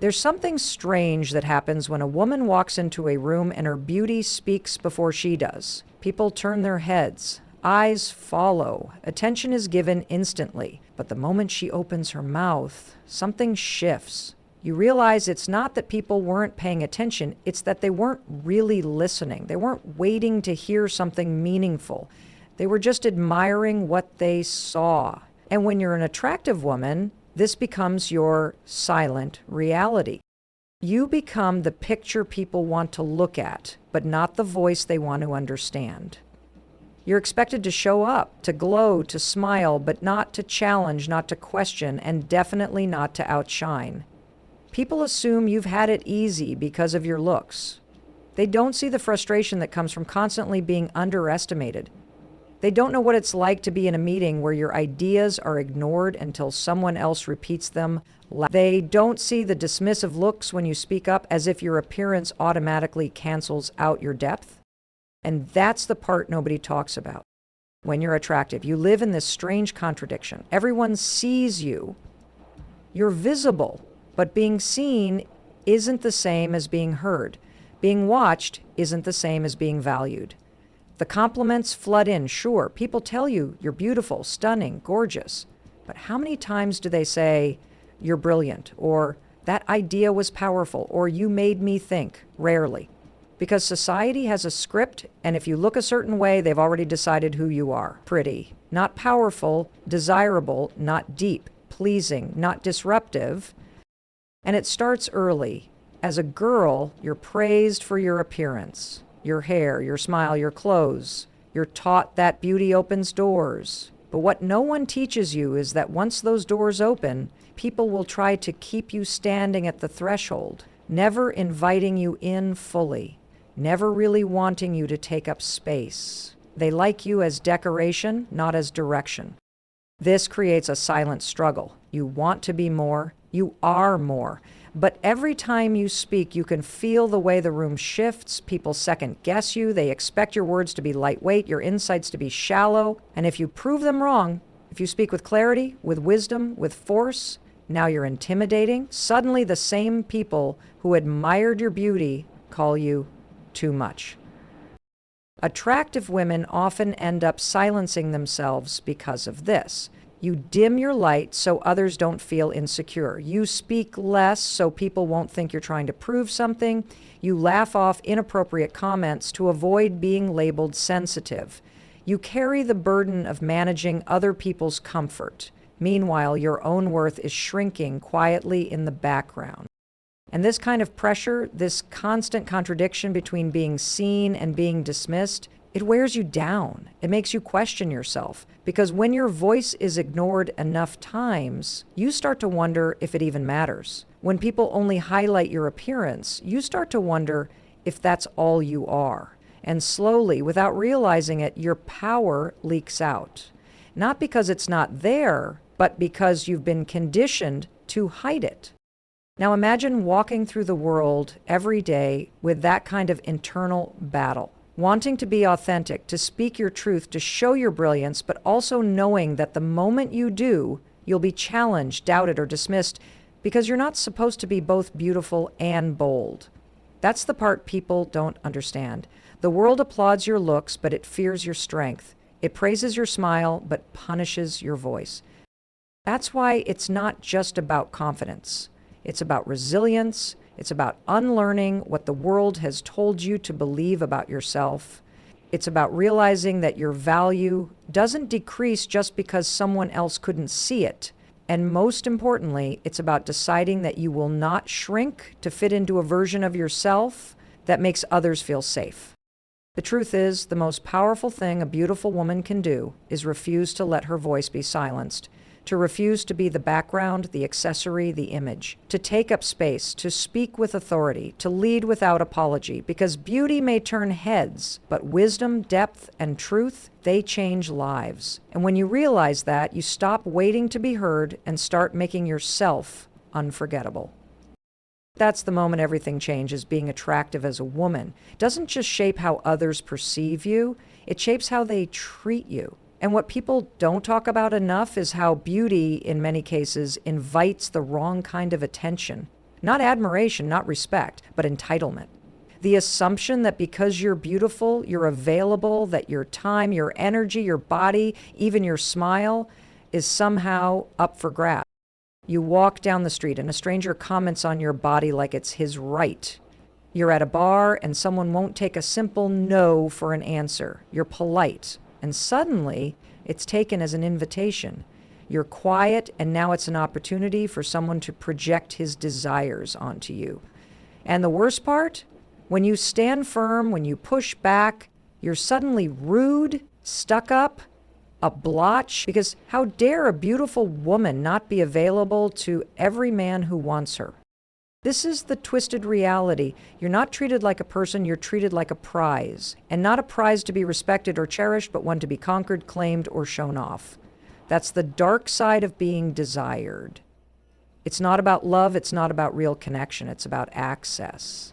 There's something strange that happens when a woman walks into a room and her beauty speaks before she does. People turn their heads, eyes follow, attention is given instantly. But the moment she opens her mouth, something shifts. You realize it's not that people weren't paying attention, it's that they weren't really listening. They weren't waiting to hear something meaningful. They were just admiring what they saw. And when you're an attractive woman, this becomes your silent reality. You become the picture people want to look at, but not the voice they want to understand. You're expected to show up, to glow, to smile, but not to challenge, not to question, and definitely not to outshine. People assume you've had it easy because of your looks. They don't see the frustration that comes from constantly being underestimated. They don't know what it's like to be in a meeting where your ideas are ignored until someone else repeats them. They don't see the dismissive looks when you speak up, as if your appearance automatically cancels out your depth. And that's the part nobody talks about. When you're attractive, you live in this strange contradiction. Everyone sees you. You're visible, but being seen isn't the same as being heard. Being watched isn't the same as being valued. The compliments flood in, sure. People tell you you're beautiful, stunning, gorgeous. But how many times do they say, you're brilliant, or that idea was powerful, or you made me think? Rarely. Because society has a script, and if you look a certain way, they've already decided who you are. Pretty, not powerful, desirable, not deep, pleasing, not disruptive. And it starts early. As a girl, you're praised for your appearance. Your hair, your smile, your clothes. You're taught that beauty opens doors. But what no one teaches you is that once those doors open, people will try to keep you standing at the threshold, never inviting you in fully, never really wanting you to take up space. They like you as decoration, not as direction. This creates a silent struggle. You want to be more, you are more. But every time you speak, you can feel the way the room shifts. People second guess you. They expect your words to be lightweight, your insights to be shallow. And if you prove them wrong, if you speak with clarity, with wisdom, with force, now you're intimidating. Suddenly the same people who admired your beauty call you too much. Attractive women often end up silencing themselves because of this. You dim your light so others don't feel insecure. You speak less so people won't think you're trying to prove something. You laugh off inappropriate comments to avoid being labeled sensitive. You carry the burden of managing other people's comfort. Meanwhile, your own worth is shrinking quietly in the background. And this kind of pressure, this constant contradiction between being seen and being dismissed, it wears you down. It makes you question yourself. Because when your voice is ignored enough times, you start to wonder if it even matters. When people only highlight your appearance, you start to wonder if that's all you are. And slowly, without realizing it, your power leaks out. Not because it's not there, but because you've been conditioned to hide it. Now imagine walking through the world every day with that kind of internal battle. Wanting to be authentic, to speak your truth, to show your brilliance, but also knowing that the moment you do, you'll be challenged, doubted, or dismissed because you're not supposed to be both beautiful and bold. That's the part people don't understand. The world applauds your looks, but it fears your strength. It praises your smile, but punishes your voice. That's why it's not just about confidence. It's about resilience. It's about unlearning what the world has told you to believe about yourself. It's about realizing that your value doesn't decrease just because someone else couldn't see it. And most importantly, it's about deciding that you will not shrink to fit into a version of yourself that makes others feel safe. The truth is, the most powerful thing a beautiful woman can do is refuse to let her voice be silenced. To refuse to be the background, the accessory, the image, to take up space, to speak with authority, to lead without apology, because beauty may turn heads, but wisdom, depth, and truth, they change lives. And when you realize that, you stop waiting to be heard and start making yourself unforgettable. That's the moment everything changes. Being attractive as a woman doesn't just shape how others perceive you, it shapes how they treat you. And what people don't talk about enough is how beauty, in many cases, invites the wrong kind of attention. Not admiration, not respect, but entitlement. The assumption that because you're beautiful, you're available, that your time, your energy, your body, even your smile is somehow up for grabs. You walk down the street and a stranger comments on your body like it's his right. You're at a bar and someone won't take a simple no for an answer. You're polite, and suddenly it's taken as an invitation. You're quiet, and now it's an opportunity for someone to project his desires onto you. And the worst part? When you stand firm, when you push back, you're suddenly rude, stuck up, a blotch, because how dare a beautiful woman not be available to every man who wants her? This is the twisted reality. You're not treated like a person, you're treated like a prize. And not a prize to be respected or cherished, but one to be conquered, claimed, or shown off. That's the dark side of being desired. It's not about love, it's not about real connection, it's about access.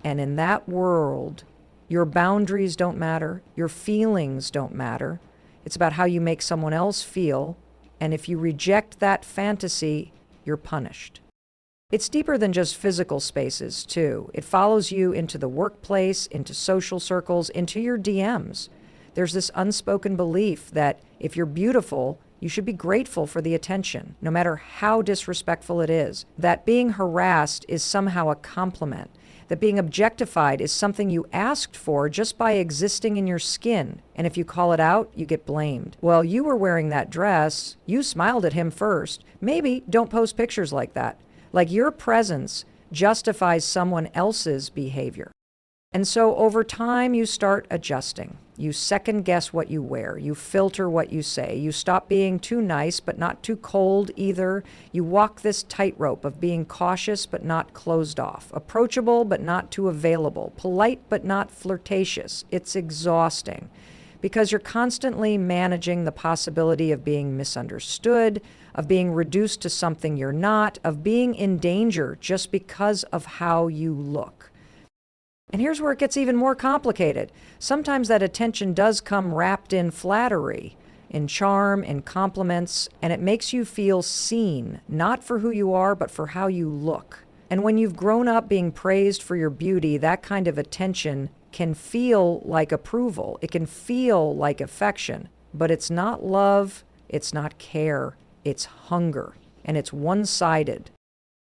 And in that world, your boundaries don't matter, your feelings don't matter. It's about how you make someone else feel, and if you reject that fantasy, you're punished. It's deeper than just physical spaces, too. It follows you into the workplace, into social circles, into your DMs. There's this unspoken belief that if you're beautiful, you should be grateful for the attention, no matter how disrespectful it is. That being harassed is somehow a compliment. That being objectified is something you asked for just by existing in your skin. And if you call it out, you get blamed. Well, you were wearing that dress. You smiled at him first. Maybe don't post pictures like that. Like your presence justifies someone else's behavior. And so over time, you start adjusting. You second guess what you wear. You filter what you say. You stop being too nice, but not too cold either. You walk this tightrope of being cautious, but not closed off. Approachable, but not too available. Polite, but not flirtatious. It's exhausting because you're constantly managing the possibility of being misunderstood, of being reduced to something you're not, of being in danger just because of how you look. And here's where it gets even more complicated. Sometimes that attention does come wrapped in flattery, in charm, in compliments, and it makes you feel seen, not for who you are, but for how you look. And when you've grown up being praised for your beauty, that kind of attention can feel like approval. It can feel like affection, but it's not love, it's not care, it's hunger, and it's one-sided.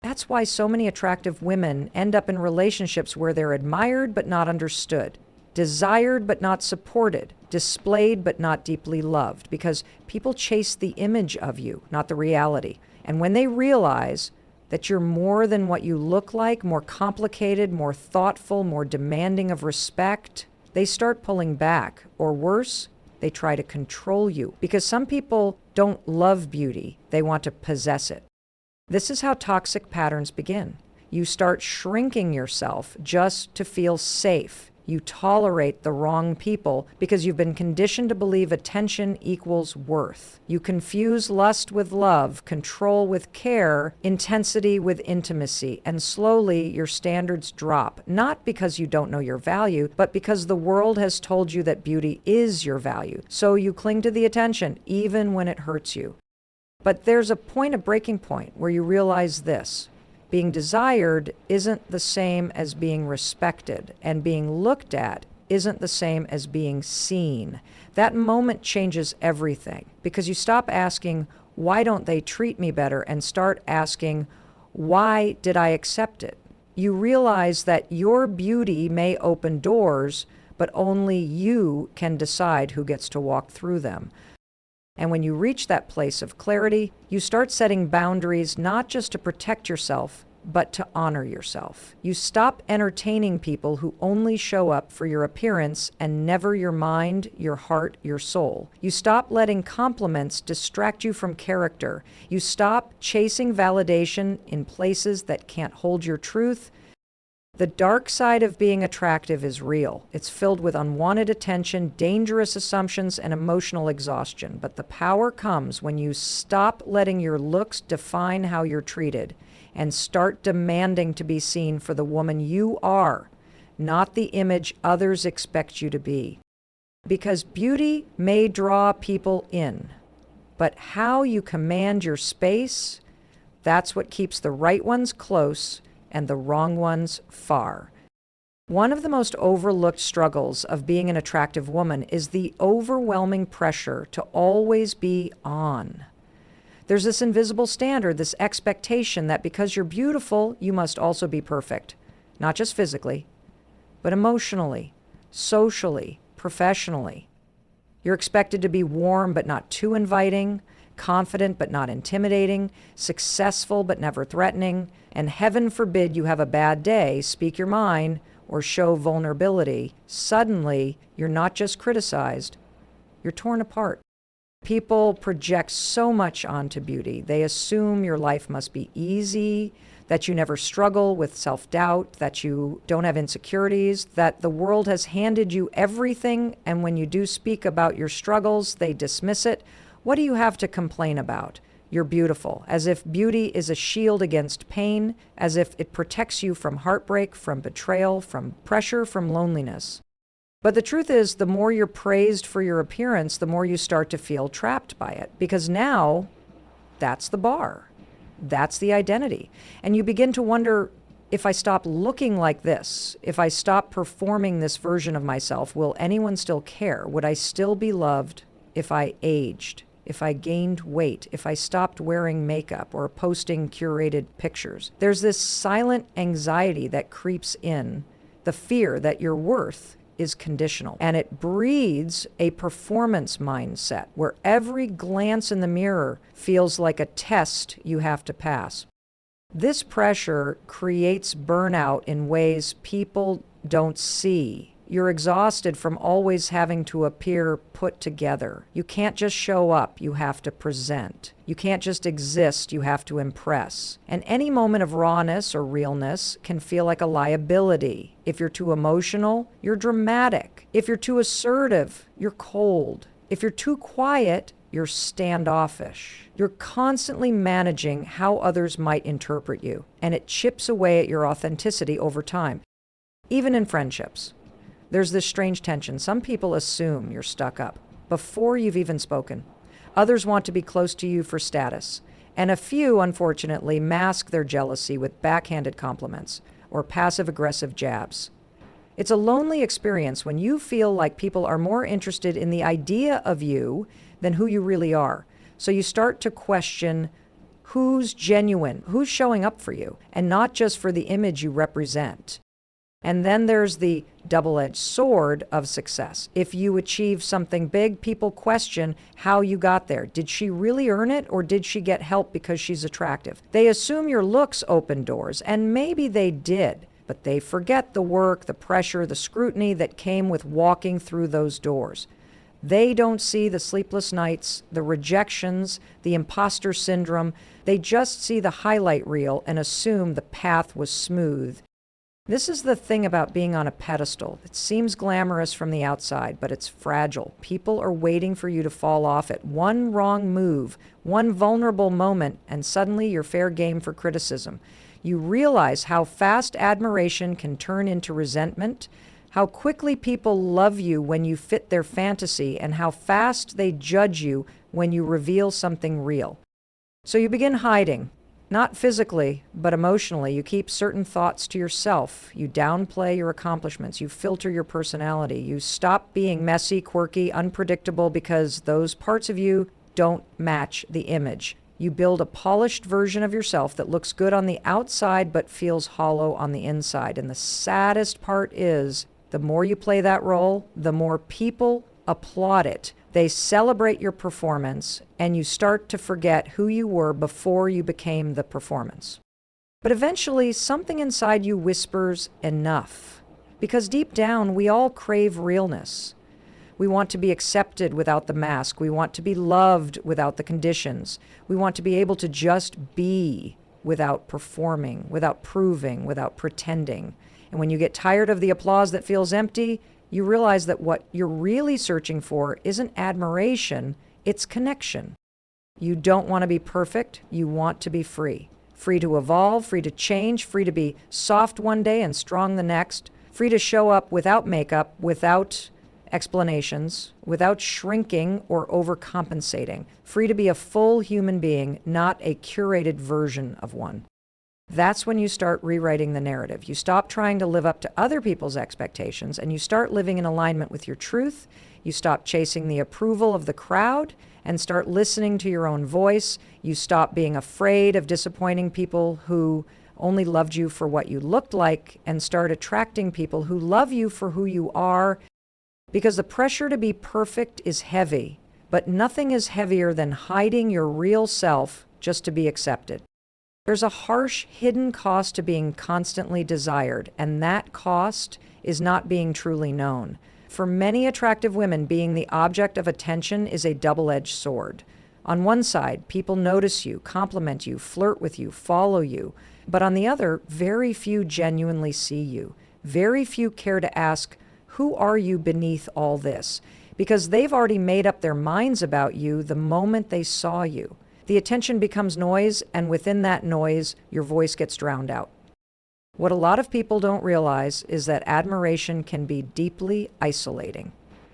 That's why so many attractive women end up in relationships where they're admired but not understood, desired but not supported, displayed but not deeply loved, because people chase the image of you, not the reality. And when they realize that you're more than what you look like, more complicated, more thoughtful, more demanding of respect, they start pulling back, or worse, they try to control you. Because some people don't love beauty, they want to possess it. This is how toxic patterns begin. You start shrinking yourself just to feel safe. You tolerate the wrong people because you've been conditioned to believe attention equals worth. You confuse lust with love, control with care, intensity with intimacy, and slowly your standards drop, not because you don't know your value, but because the world has told you that beauty is your value. So you cling to the attention, even when it hurts you. But there's a breaking point, where you realize this. Being desired isn't the same as being respected, and being looked at isn't the same as being seen. That moment changes everything, because you stop asking, why don't they treat me better, and start asking, why did I accept it? You realize that your beauty may open doors, but only you can decide who gets to walk through them. And when you reach that place of clarity, you start setting boundaries not just to protect yourself, but to honor yourself. You stop entertaining people who only show up for your appearance and never your mind, your heart, your soul. You stop letting compliments distract you from character. You stop chasing validation in places that can't hold your truth. The dark side of being attractive is real. It's filled with unwanted attention, dangerous assumptions, and emotional exhaustion. But the power comes when you stop letting your looks define how you're treated and start demanding to be seen for the woman you are, not the image others expect you to be. Because beauty may draw people in, but how you command your space, that's what keeps the right ones close, and the wrong ones far. One of the most overlooked struggles of being an attractive woman is the overwhelming pressure to always be on. There's this invisible standard, this expectation that because you're beautiful, you must also be perfect. Not just physically, but emotionally, socially, professionally. You're expected to be warm but not too inviting, confident but not intimidating, successful but never threatening, and heaven forbid you have a bad day, speak your mind, or show vulnerability. Suddenly, you're not just criticized, you're torn apart. People project so much onto beauty. They assume your life must be easy, that you never struggle with self-doubt, that you don't have insecurities, that the world has handed you everything, and when you do speak about your struggles, they dismiss it. What do you have to complain about? You're beautiful, as if beauty is a shield against pain, as if it protects you from heartbreak, from betrayal, from pressure, from loneliness. But the truth is, the more you're praised for your appearance, the more you start to feel trapped by it, because now that's the bar. That's the identity. And you begin to wonder, if I stop looking like this, if I stop performing this version of myself, will anyone still care? Would I still be loved if I aged, if I gained weight, if I stopped wearing makeup or posting curated pictures? There's this silent anxiety that creeps in, the fear that your worth is conditional, and it breeds a performance mindset where every glance in the mirror feels like a test you have to pass. This pressure creates burnout in ways people don't see. You're exhausted from always having to appear put together. You can't just show up, you have to present. You can't just exist, you have to impress. And any moment of rawness or realness can feel like a liability. If you're too emotional, you're dramatic. If you're too assertive, you're cold. If you're too quiet, you're standoffish. You're constantly managing how others might interpret you, and it chips away at your authenticity over time. Even in friendships, there's this strange tension. Some people assume you're stuck up before you've even spoken. Others want to be close to you for status. And a few, unfortunately, mask their jealousy with backhanded compliments or passive-aggressive jabs. It's a lonely experience when you feel like people are more interested in the idea of you than who you really are. So you start to question who's genuine, who's showing up for you, and not just for the image you represent. And then there's the double-edged sword of success. If you achieve something big, people question how you got there. Did she really earn it, or did she get help because she's attractive? They assume your looks open doors, and maybe they did, but they forget the work, the pressure, the scrutiny that came with walking through those doors. They don't see the sleepless nights, the rejections, the imposter syndrome. They just see the highlight reel and assume the path was smooth. This is the thing about being on a pedestal. It seems glamorous from the outside, but it's fragile. People are waiting for you to fall off at one wrong move, one vulnerable moment, and suddenly you're fair game for criticism. You realize how fast admiration can turn into resentment, how quickly people love you when you fit their fantasy, and how fast they judge you when you reveal something real. So you begin hiding. Not physically, but emotionally. You keep certain thoughts to yourself. You downplay your accomplishments. You filter your personality. You stop being messy, quirky, unpredictable because those parts of you don't match the image. You build a polished version of yourself that looks good on the outside but feels hollow on the inside. And the saddest part is, the more you play that role, the more people applaud it. They celebrate your performance, and you start to forget who you were before you became the performance. But eventually, something inside you whispers enough. Because deep down, we all crave realness. We want to be accepted without the mask. We want to be loved without the conditions. We want to be able to just be without performing, without proving, without pretending. And when you get tired of the applause that feels empty, you realize that what you're really searching for isn't admiration, it's connection. You don't want to be perfect, you want to be free. Free to evolve, free to change, free to be soft one day and strong the next, free to show up without makeup, without explanations, without shrinking or overcompensating, free to be a full human being, not a curated version of one. That's when you start rewriting the narrative. You stop trying to live up to other people's expectations and you start living in alignment with your truth. You stop chasing the approval of the crowd and start listening to your own voice. You stop being afraid of disappointing people who only loved you for what you looked like and start attracting people who love you for who you are, because the pressure to be perfect is heavy, but nothing is heavier than hiding your real self just to be accepted. There's a harsh, hidden cost to being constantly desired, and that cost is not being truly known. For many attractive women, being the object of attention is a double-edged sword. On one side, people notice you, compliment you, flirt with you, follow you. But on the other, very few genuinely see you. Very few care to ask, who are you beneath all this? Because they've already made up their minds about you the moment they saw you. The attention becomes noise, and within that noise, your voice gets drowned out. What a lot of people don't realize is that admiration can be deeply isolating.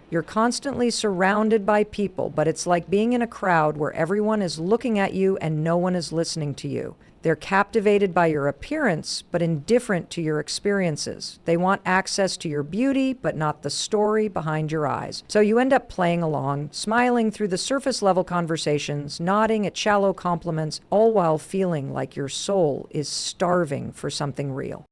You're constantly surrounded by people, but it's like being in a crowd where everyone is looking at you and no one is listening to you. They're captivated by your appearance, but indifferent to your experiences. They want access to your beauty, but not the story behind your eyes. So you end up playing along, smiling through the surface level conversations, nodding at shallow compliments, all while feeling like your soul is starving for something real.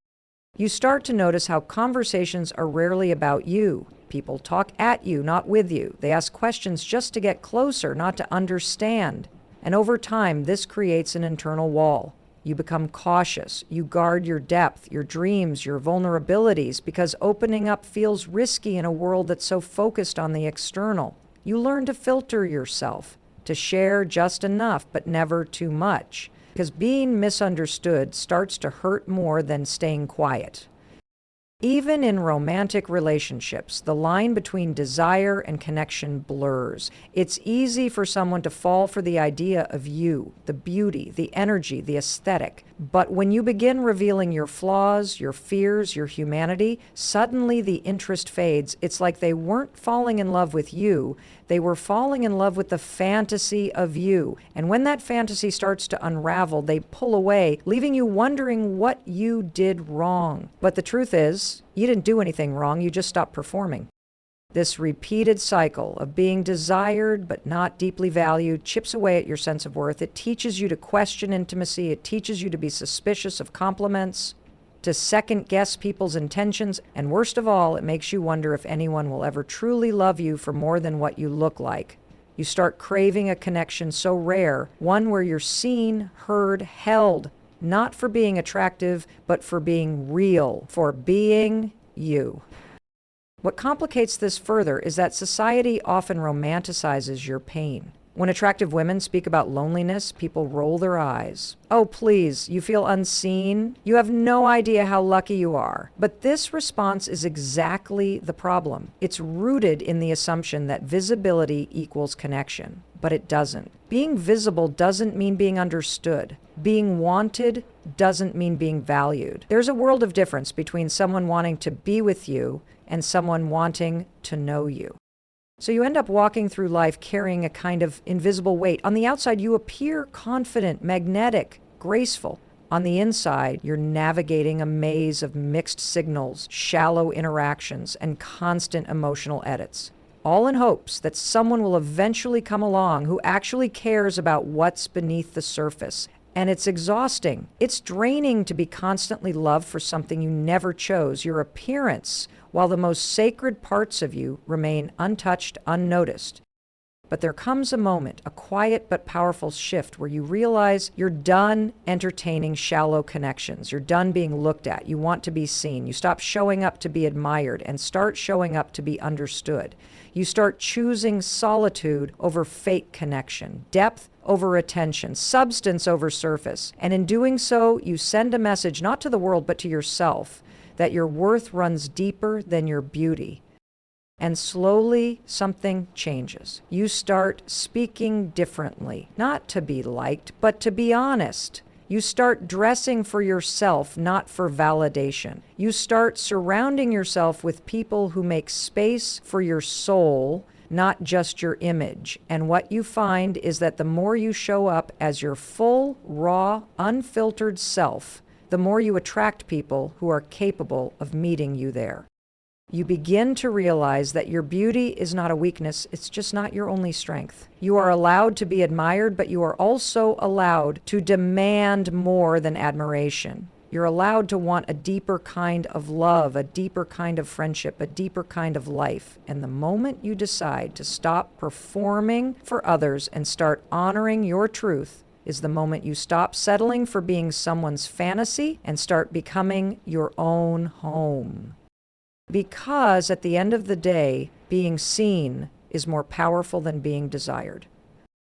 You start to notice how conversations are rarely about you. People talk at you, not with you. They ask questions just to get closer, not to understand. And over time, this creates an internal wall. You become cautious. You guard your depth, your dreams, your vulnerabilities, because opening up feels risky in a world that's so focused on the external. You learn to filter yourself, to share just enough, but never too much, because being misunderstood starts to hurt more than staying quiet. Even in romantic relationships, the line between desire and connection blurs. It's easy for someone to fall for the idea of you, the beauty, the energy, the aesthetic. But when you begin revealing your flaws, your fears, your humanity, suddenly the interest fades. It's like they weren't falling in love with you. They were falling in love with the fantasy of you. And when that fantasy starts to unravel, they pull away, leaving you wondering what you did wrong. But the truth is, you didn't do anything wrong, you just stopped performing. This repeated cycle of being desired but not deeply valued chips away at your sense of worth. It teaches you to question intimacy. It teaches you to be suspicious of compliments, to second-guess people's intentions, and worst of all, it makes you wonder if anyone will ever truly love you for more than what you look like. You start craving a connection so rare, one where you're seen, heard, held, not for being attractive, but for being real, for being you. What complicates this further is that society often romanticizes your pain. When attractive women speak about loneliness, people roll their eyes. Oh, please, you feel unseen? You have no idea how lucky you are. But this response is exactly the problem. It's rooted in the assumption that visibility equals connection, but it doesn't. Being visible doesn't mean being understood. Being wanted doesn't mean being valued. There's a world of difference between someone wanting to be with you and someone wanting to know you. So you end up walking through life carrying a kind of invisible weight. On the outside, you appear confident, magnetic, graceful. On the inside, you're navigating a maze of mixed signals, shallow interactions, and constant emotional edits, all in hopes that someone will eventually come along who actually cares about what's beneath the surface. And it's exhausting. It's draining to be constantly loved for something you never chose, your appearance, while the most sacred parts of you remain untouched, unnoticed. But there comes a moment, a quiet but powerful shift, where you realize you're done entertaining shallow connections. You're done being looked at. You want to be seen. You stop showing up to be admired and start showing up to be understood. You start choosing solitude over fake connection, depth over attention, substance over surface. And in doing so, you send a message not to the world but to yourself, that your worth runs deeper than your beauty. And slowly, something changes. You start speaking differently, not to be liked, but to be honest. You start dressing for yourself, not for validation. You start surrounding yourself with people who make space for your soul, not just your image. And what you find is that the more you show up as your full, raw, unfiltered self, the more you attract people who are capable of meeting you there. You begin to realize that your beauty is not a weakness, it's just not your only strength. You are allowed to be admired, but you are also allowed to demand more than admiration. You're allowed to want a deeper kind of love, a deeper kind of friendship, a deeper kind of life. And the moment you decide to stop performing for others and start honoring your truth is the moment you stop settling for being someone's fantasy and start becoming your own home. Because at the end of the day, being seen is more powerful than being desired.